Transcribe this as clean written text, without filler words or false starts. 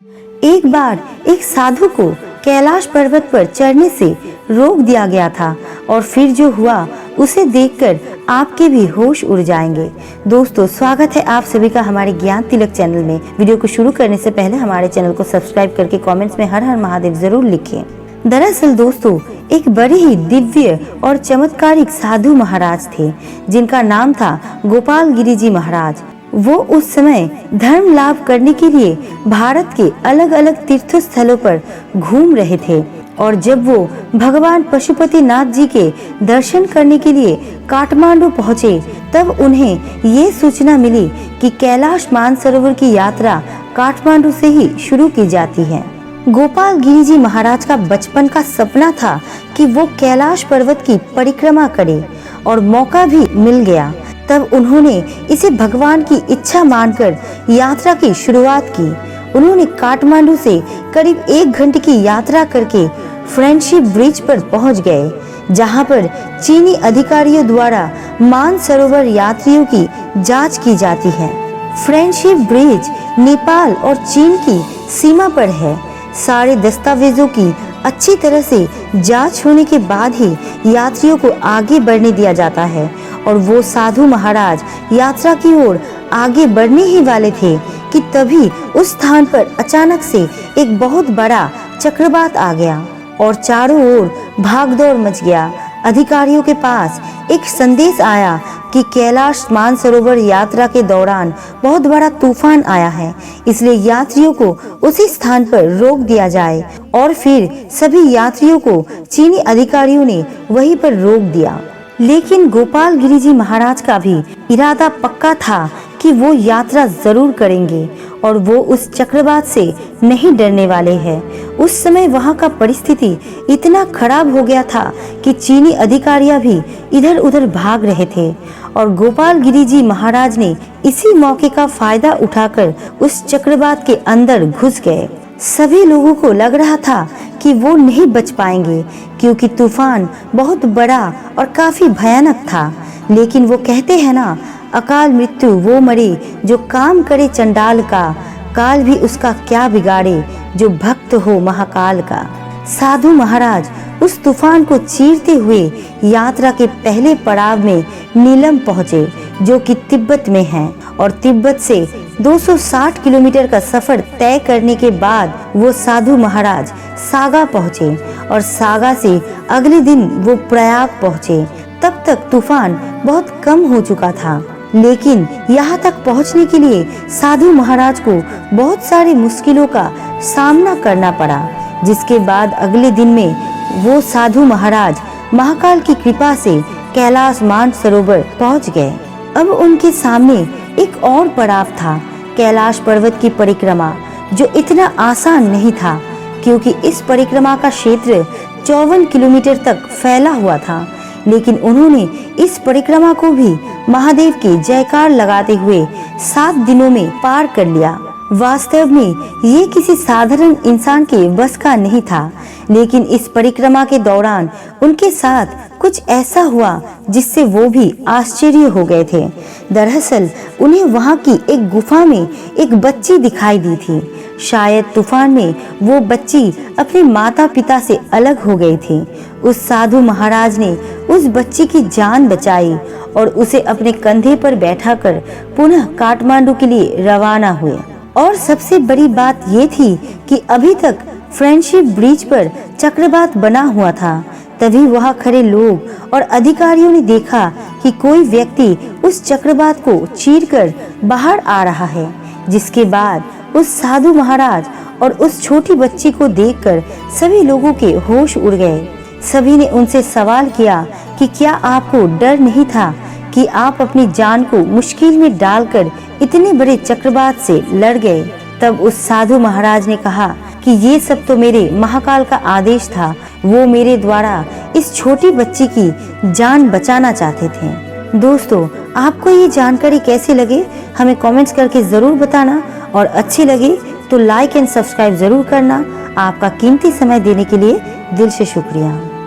एक बार एक साधु को कैलाश पर्वत पर चढ़ने से रोक दिया गया था और फिर जो हुआ उसे देखकर आपके भी होश उड़ जाएंगे। दोस्तों, स्वागत है आप सभी का हमारे ज्ञान तिलक चैनल में। वीडियो को शुरू करने से पहले हमारे चैनल को सब्सक्राइब करके कमेंट्स में हर हर महादेव जरूर लिखें। दरअसल दोस्तों, एक बड़े ही दिव्य और चमत्कारिक साधु महाराज थे जिनका नाम था गोपाल गिरी जी महाराज। वो उस समय धर्म लाभ करने के लिए भारत के अलग अलग तीर्थ स्थलों पर घूम रहे थे और जब वो भगवान पशुपतिनाथ जी के दर्शन करने के लिए काठमांडू पहुँचे तब उन्हें ये सूचना मिली कि कैलाश मानसरोवर की यात्रा काठमांडू से ही शुरू की जाती है। गोपाल गिरी जी महाराज का बचपन का सपना था कि वो कैलाश पर्वत की परिक्रमा करे और मौका भी मिल गया। तब उन्होंने इसे भगवान की इच्छा मानकर यात्रा की शुरुआत की। उन्होंने काठमांडू से करीब 1 घंटे की यात्रा करके फ्रेंडशिप ब्रिज पर पहुंच गए, जहां पर चीनी अधिकारियों द्वारा मानसरोवर यात्रियों की जांच की जाती है। फ्रेंडशिप ब्रिज नेपाल और चीन की सीमा पर है। सारे दस्तावेजों की अच्छी तरह से जांच होने के बाद ही यात्रियों को आगे बढ़ने दिया जाता है और वो साधु महाराज यात्रा की ओर आगे बढ़ने ही वाले थे कि तभी उस स्थान पर अचानक से एक बहुत बड़ा चक्रवात आ गया और चारों ओर भागदौड़ मच गया। अधिकारियों के पास एक संदेश आया कि कैलाश मानसरोवर यात्रा के दौरान बहुत बड़ा तूफान आया है, इसलिए यात्रियों को उसी स्थान पर रोक दिया जाए और फिर सभी यात्रियों को चीनी अधिकारियों ने वहीं पर रोक दिया। लेकिन गोपाल गिरी जी महाराज का भी इरादा पक्का था कि वो यात्रा जरूर करेंगे और वो उस चक्रवात से नहीं डरने वाले हैं। उस समय वहाँ का परिस्थिति इतना खराब हो गया था कि चीनी अधिकारियां भी इधर उधर भाग रहे थे और गोपाल गिरी जी महाराज ने इसी मौके का फायदा उठाकर उस चक्रवात के अंदर घुस गए। सभी लोगों को लग रहा था कि वो नहीं बच पाएंगे क्योंकि तूफान बहुत बड़ा और काफी भयानक था। लेकिन वो कहते हैं ना, अकाल मृत्यु वो मरे जो काम करे चंडाल का, काल भी उसका क्या बिगाड़े जो भक्त हो महाकाल का। साधु महाराज उस तूफान को चीरते हुए यात्रा के पहले पड़ाव में नीलम पहुँचे, जो कि तिब्बत में है, और तिब्बत से 260 किलोमीटर का सफर तय करने के बाद वो साधु महाराज सागा पहुँचे और सागा से अगले दिन वो प्रयाग पहुँचे। तब तक तूफान बहुत कम हो चुका था, लेकिन यहाँ तक पहुँचने के लिए साधु महाराज को बहुत सारी मुश्किलों का सामना करना पड़ा, जिसके बाद अगले दिन में वो साधु महाराज महाकाल की कृपा से कैलाश मानसरोवर पहुँच गए। अब उनके सामने एक और पड़ाव था, कैलाश पर्वत की परिक्रमा, जो इतना आसान नहीं था क्योंकि इस परिक्रमा का क्षेत्र 54 किलोमीटर तक फैला हुआ था। लेकिन उन्होंने इस परिक्रमा को भी महादेव के जयकार लगाते हुए 7 दिनों में पार कर लिया। वास्तव में ये किसी साधारण इंसान के बस का नहीं था, लेकिन इस परिक्रमा के दौरान उनके साथ कुछ ऐसा हुआ जिससे वो भी आश्चर्य हो गए थे। दरअसल उन्हें वहाँ की एक गुफा में एक बच्ची दिखाई दी थी। शायद तूफान में वो बच्ची अपने माता पिता से अलग हो गई थी। उस साधु महाराज ने उस बच्ची की जान बचाई और उसे अपने कंधे पर बैठाकर पुनः काठमांडू के लिए रवाना हुए। और सबसे बड़ी बात ये थी कि अभी तक फ्रेंडशिप ब्रिज पर चक्रवात बना हुआ था। तभी वहाँ खड़े लोग और अधिकारियों ने देखा कि कोई व्यक्ति उस चक्रवात को चीरकर बाहर आ रहा है, जिसके बाद उस साधु महाराज और उस छोटी बच्ची को देखकर सभी लोगों के होश उड़ गए। सभी ने उनसे सवाल किया कि क्या आपको डर नहीं था कि आप अपनी जान को मुश्किल में डालकर इतने बड़े चक्रवात से लड़ गए। तब उस साधु महाराज ने कहा कि ये सब तो मेरे महाकाल का आदेश था, वो मेरे द्वारा इस छोटी बच्ची की जान बचाना चाहते थे। दोस्तों, आपको ये जानकारी कैसी लगे हमें कमेंट्स करके जरूर बताना, और अच्छी लगे तो लाइक एंड सब्सक्राइब जरूर करना। आपका कीमती समय देने के लिए दिल से शुक्रिया।